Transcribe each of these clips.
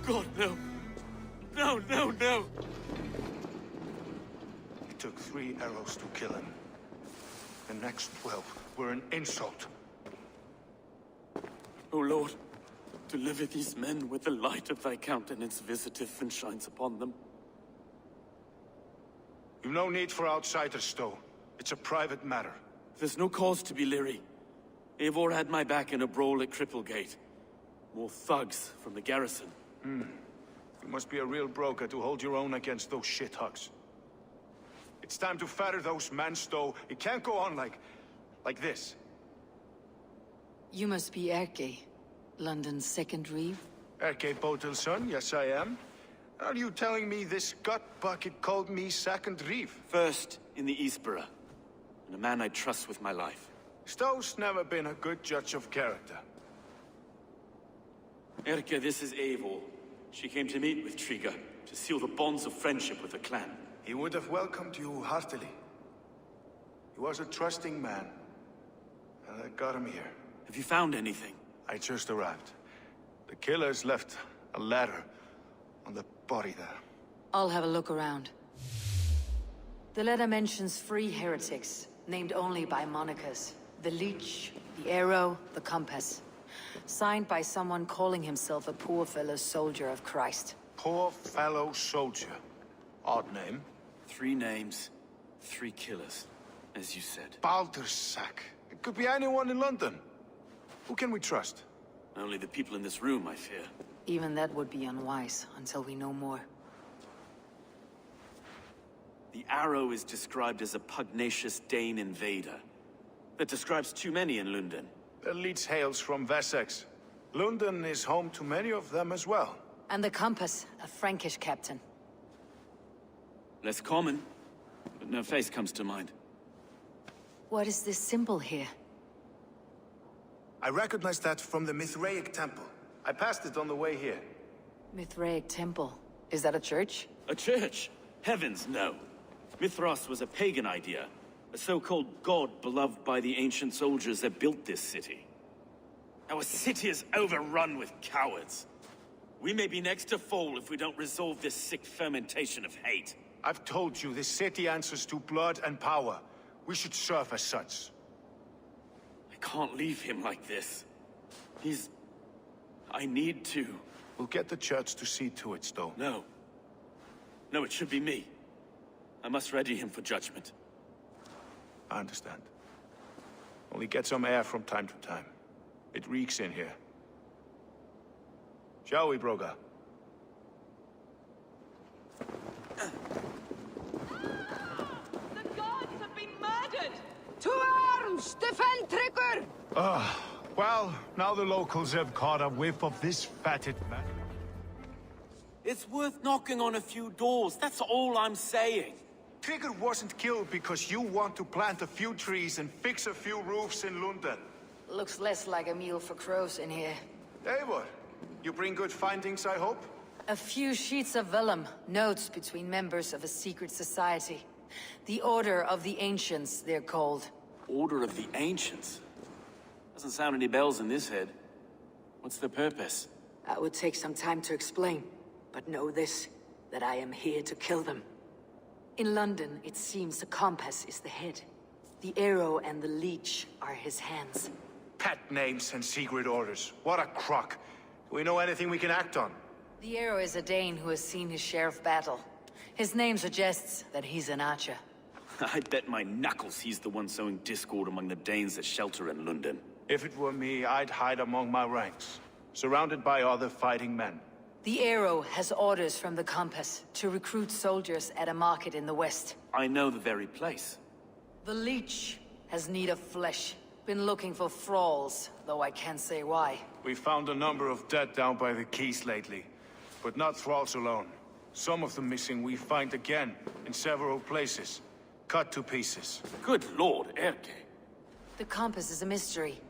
God, no. No, no, no! It took 3 arrows to kill him. The next 12 were an insult. O Lord, deliver these men with the light of thy countenance visiteth and shines upon them. You've no need for outsiders, Stowe. It's a private matter. There's no cause to be leery. Eivor had my back in a brawl at Cripplegate. More thugs from the garrison. You must be a real broker to hold your own against those shithugs. It's time to fetter those men, Stowe. It can't go on like this. You must be Erke, London's second reeve? Erke Botel's son, yes I am. Are you telling me this gut bucket called me second reeve? First in the Eastborough, and a man I trust with my life. Stowe's never been a good judge of character. Erke, this is Eivor. She came to meet with Triga, to seal the bonds of friendship with the clan. He would have welcomed you heartily. He was a trusting man, and I got him here. Have you found anything? I just arrived. The killers left a letter on the body there. I'll have a look around. The letter mentions 3 heretics, named only by monikers. The Leech, the Arrow, the Compass. Signed by someone calling himself a poor fellow soldier of Christ. Poor fellow soldier. Odd name. 3 names, 3 killers, as you said. Baldersack. It could be anyone in London. Who can we trust? Only the people in this room, I fear. Even that would be unwise, until we know more. The Arrow is described as a pugnacious Dane invader. That describes too many in London. The Leech hails from Wessex. London is home to many of them as well. And the Compass, a Frankish captain. Less common, but no face comes to mind. What is this symbol here? I recognize that from the Mithraic temple. I passed it on the way here. Mithraic temple. Is that a church? A church? Heavens, no. Mithras was a pagan idea. A so-called god beloved by the ancient soldiers that built this city. Our city is overrun with cowards. We may be next to fall if we don't resolve this sick fermentation of hate. I've told you, this city answers to blood and power. We should serve as such. I can't leave him like this. I need to. We'll get the church to see to it, Stowe. No. No, it should be me. I must ready him for judgment. I understand. Only get some air from time to time. It reeks in here. Shall we, Broga? The gods have been murdered! To arms! Defend Trigger! Well, now the locals have caught a whiff of this fatted man. It's worth knocking on a few doors, that's all I'm saying. Trigger wasn't killed because you want to plant a few trees and fix a few roofs in London. Looks less like a meal for crows in here. Eivor, you bring good findings, I hope? A few sheets of vellum, notes between members of a secret society. The Order of the Ancients, they're called. Order of the Ancients? Doesn't sound any bells in this head. What's the purpose? That would take some time to explain, but know this, that I am here to kill them. In London, it seems the Compass is the head. The Arrow and the Leech are his hands. Pet names and secret orders. What a crock. Do we know anything we can act on? The Arrow is a Dane who has seen his share of battle. His name suggests that he's an archer. I bet my knuckles he's the one sowing discord among the Danes that shelter in London. If it were me, I'd hide among my ranks, surrounded by other fighting men. The Arrow has orders from the Compass to recruit soldiers at a market in the west. I know the very place. The Leech has need of flesh. Been looking for thralls, though I can't say why. We found a number of dead down by the quays lately, but not thralls alone. Some of the missing we find again, in several places, cut to pieces. Good lord, Erke. The Compass is a mystery.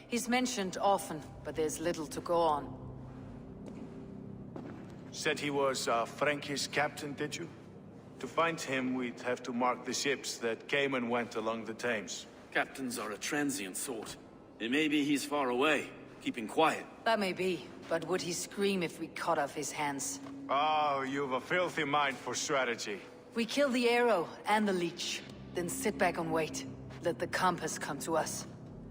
He's mentioned often, but there's little to go on. Said he was a Frankish captain, did you? To find him, we'd have to mark the ships that came and went along the Thames. Captains are a transient sort. It may be he's far away, keeping quiet. That may be, but would he scream if we cut off his hands? Oh, you've a filthy mind for strategy. We kill the arrow and the leech, then sit back and wait. Let the compass come to us.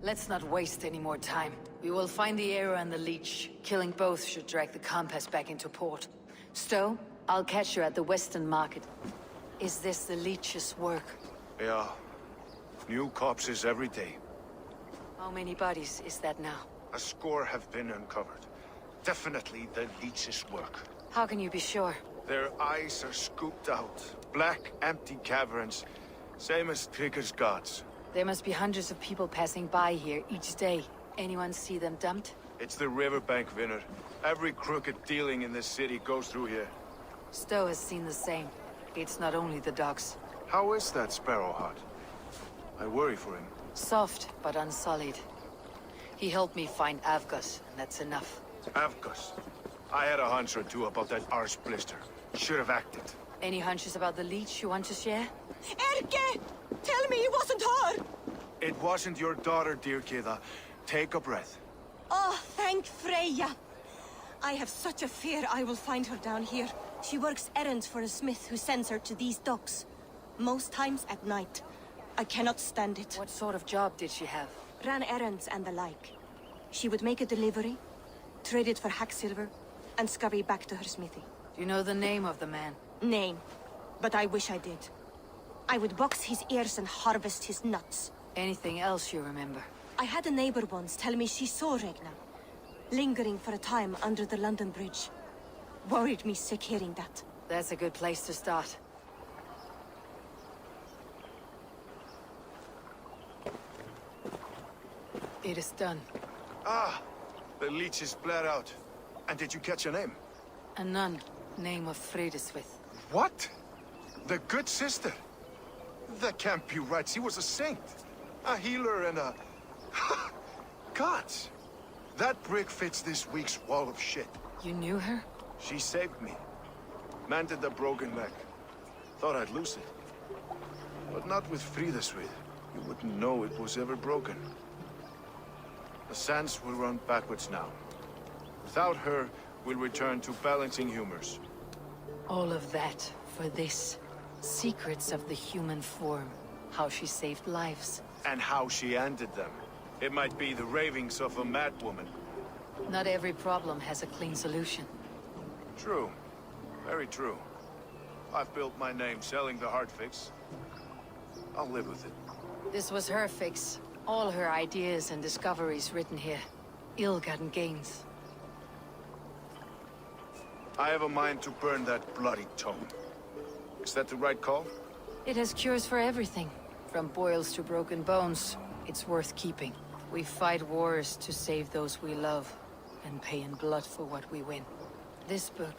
Let's not waste any more time. We will find the arrow and the leech. Killing both should drag the compass back into port. Stowe, I'll catch you at the Western Market. Is this the leech's work? Yeah. New corpses every day. How many bodies is that now? A score have been uncovered. Definitely the leech's work. How can you be sure? Their eyes are scooped out. Black, empty caverns. Same as Trigger's gods. There must be hundreds of people passing by here each day. Anyone see them dumped? It's the riverbank, Vinner. Every crooked dealing in this city goes through here. Stowe has seen the same. It's not only the dogs. How is that Sparrowheart? I worry for him. Soft, but unsullied. He helped me find Avgos, and that's enough. Avgos. I had a hunch or two about that arse blister. Should have acted. Any hunches about the leech you want to share? Erke! Tell me it wasn't her! It wasn't your daughter, dear Kida. Take a breath. Oh, thank Freya. I have such a fear I will find her down here. She works errands for a smith who sends her to these docks. Most times at night. I cannot stand it. What sort of job did she have? Ran errands and the like. She would make a delivery, trade it for hack silver, and scurry back to her smithy. Do you know the name of the man? Name. But I wish I did. I would box his ears and harvest his nuts. Anything else you remember? I had a neighbor once tell me she saw Regna, lingering for a time under the London Bridge. Worried me sick hearing that. That's a good place to start. It is done. Ah! The leech is bled out. And did you catch her name? A nun, name of Fredeswith. What? The good sister? That can't be right. She was a saint. A healer and a... Gods! That brick fits this week's wall of shit. You knew her? She saved me. Mended the broken leg. Thought I'd lose it. But not with Frideswith. You wouldn't know it was ever broken. The sands will run backwards now. Without her, we'll return to balancing humors. All of that for this. Secrets of the human form. How she saved lives. And how she ended them. It might be the ravings of a madwoman. Not every problem has a clean solution. True. Very true. I've built my name selling the heart fix. I'll live with it. This was her fix. All her ideas and discoveries written here. Ill-gotten gains. I have a mind to burn that bloody tome. Is that the right call? It has cures for everything. From boils to broken bones. It's worth keeping. We fight wars to save those we love. And pay in blood for what we win. This book.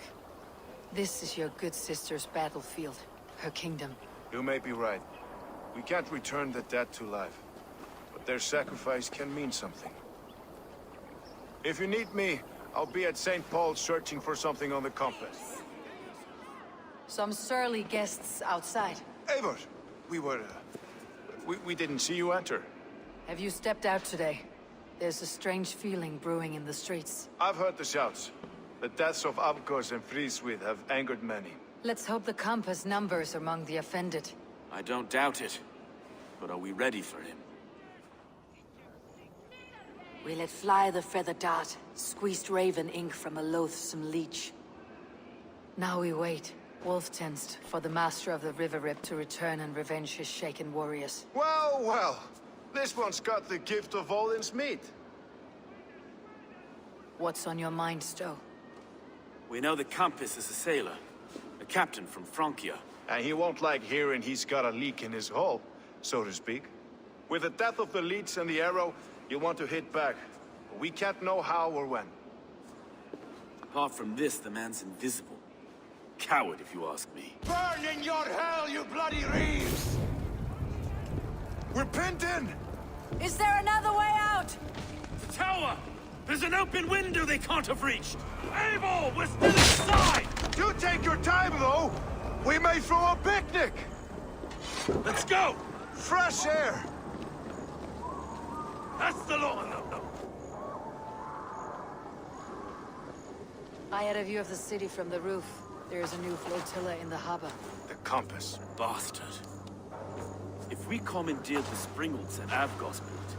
This is your good sister's battlefield. Her kingdom. You may be right. We can't return the dead to life. But their sacrifice can mean something. If you need me, I'll be at St. Paul's searching for something on the compass. Some surly guests outside. Eivor! We didn't see you enter. Have you stepped out today? There's a strange feeling brewing in the streets. I've heard the shouts. The deaths of Avgos and Friswith have angered many. Let's hope the compass numbers among the offended. I don't doubt it. But are we ready for him? We let fly the feather dart, squeezed raven ink from a loathsome leech. Now we wait, wolf-tensed, for the master of the river rip to return and revenge his shaken warriors. Well, well. This one's got the gift of Odin's meat. What's on your mind, Stowe? We know the compass is a sailor. A captain from Francia. And he won't like hearing he's got a leak in his hull, so to speak. With the death of the leech and the arrow, you'll want to hit back. But we can't know how or when. Apart from this, the man's invisible. Coward, if you ask me. Burn in your hell, you bloody reeves! We're pinned in! Is there another way out? The tower! There's an open window they can't have reached! Abel, we're still inside! You take your time, though! We may throw a picnic! Let's go! Fresh air! That's the law! I had a view of the city from the roof. There is a new flotilla in the harbor. The compass. Bastard. If we commandeered the Springolds at Avgosport,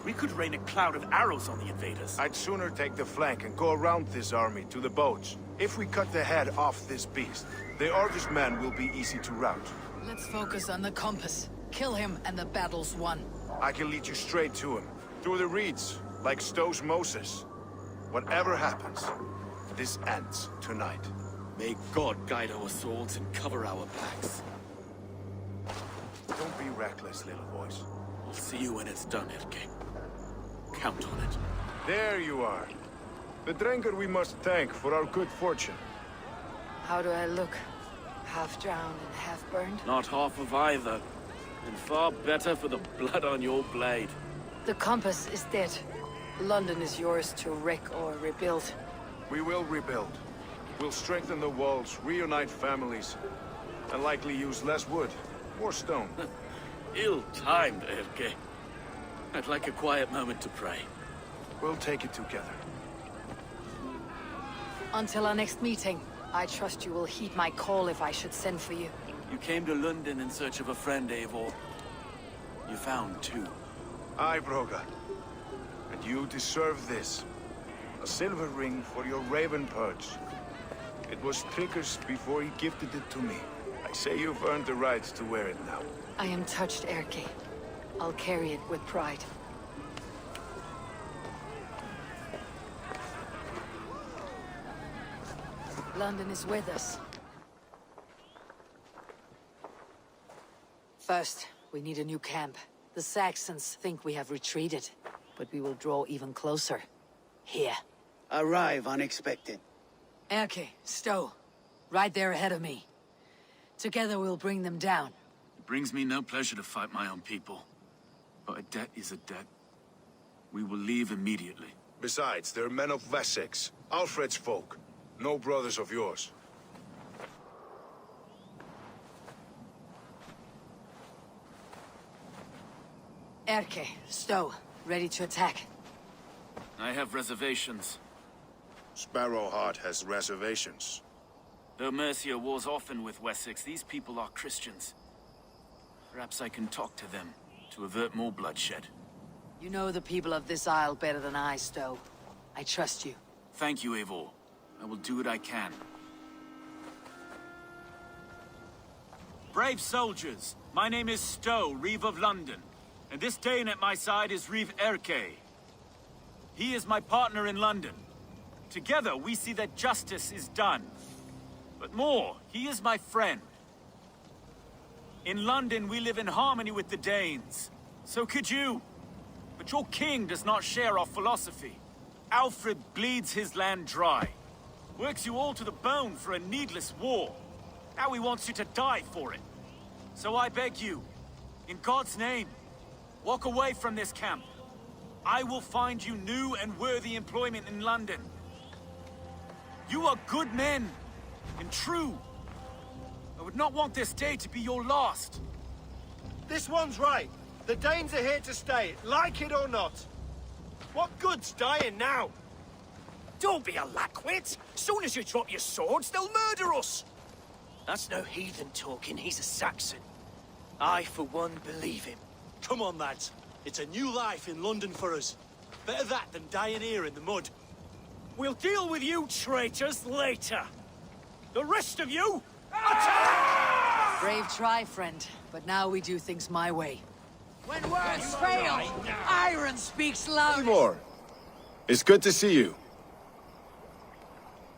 we could rain a cloud of arrows on the invaders. I'd sooner take the flank and go around this army to the boats. If we cut the head off this beast, the Argus man will be easy to rout. Let's focus on the compass. Kill him and the battle's won. I can lead you straight to him. Through the reeds, like Stowe's Moses. Whatever happens, this ends tonight. May God guide our swords and cover our backs. Don't be reckless, little voice. I'll see you when it's done, Erke. Count on it. There you are. The Drenker we must thank for our good fortune. How do I look? Half drowned and half burned? Not half of either. And far better for the blood on your blade. The compass is dead. London is yours to wreck or rebuild. We will rebuild. We'll strengthen the walls, reunite families, and likely use less wood, more stone. Ill-timed, Erke. I'd like a quiet moment to pray. We'll take it together. Until our next meeting, I trust you will heed my call if I should send for you. You came to London in search of a friend, Eivor. You found two. Aye, Broga. And you deserve this. A silver ring for your raven perch. It was Trigger's before he gifted it to me. I say you've earned the right to wear it now. I am touched, Erke. I'll carry it with pride. London is with us. First, we need a new camp. The Saxons think we have retreated, but we will draw even closer. Here. Arrive unexpected. Erke, Stowe. Right there ahead of me. Together we'll bring them down. It brings me no pleasure to fight my own people. But a debt is a debt. We will leave immediately. Besides, they're men of Wessex, Alfred's folk. No brothers of yours. Erke, Stowe, ready to attack. I have reservations. Sparrowheart has reservations. Though Mercia wars often with Wessex, these people are Christians. Perhaps I can talk to them, to avert more bloodshed. You know the people of this isle better than I, Stowe. I trust you. Thank you, Eivor. I will do what I can. Brave soldiers, my name is Stowe, Reeve of London. And this Dane at my side is Reeve Erke. He is my partner in London. Together, we see that justice is done. But more, he is my friend. In London, we live in harmony with the Danes. So could you. But your king does not share our philosophy. Alfred bleeds his land dry. Works you all to the bone for a needless war. Now he wants you to die for it. So I beg you, in God's name, walk away from this camp. I will find you new and worthy employment in London. You are good men, and true. I would not want this day to be your last. This one's right. The Danes are here to stay, like it or not. What good's dying now? Don't be a lackwit. Soon as you drop your swords, they'll murder us. That's no heathen talking, he's a Saxon. I, for one, believe him. Come on, lads. It's a new life in London for us. Better that than dying here in the mud. We'll deal with you traitors later. The rest of you, attack! Brave try, friend. But now we do things my way. When words fail, iron speaks loud. Eivor, it's good to see you.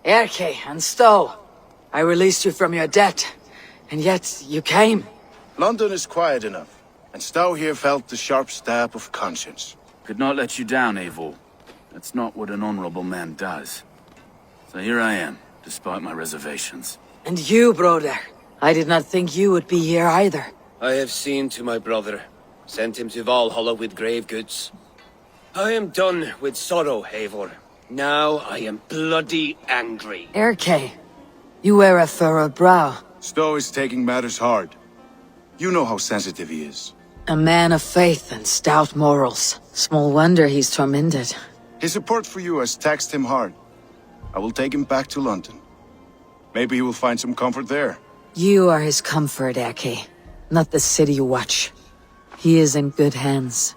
Erke and Stowe, I released you from your debt, and yet you came. London is quiet enough, and Stowe here felt the sharp stab of conscience. Could not let you down, Eivor. That's not what an honorable man does. So here I am, despite my reservations. And you, brother. I did not think you would be here either. I have seen to my brother, sent him to Valhalla with grave goods. I am done with sorrow, Eivor. Now I am bloody angry. Erke, you wear a furrowed brow. Stowe is taking matters hard. You know how sensitive he is. A man of faith and stout morals. Small wonder he's tormented. His support for you has taxed him hard. I will take him back to London. Maybe he will find some comfort there. You are his comfort, Erke. Not the city watch. He is in good hands.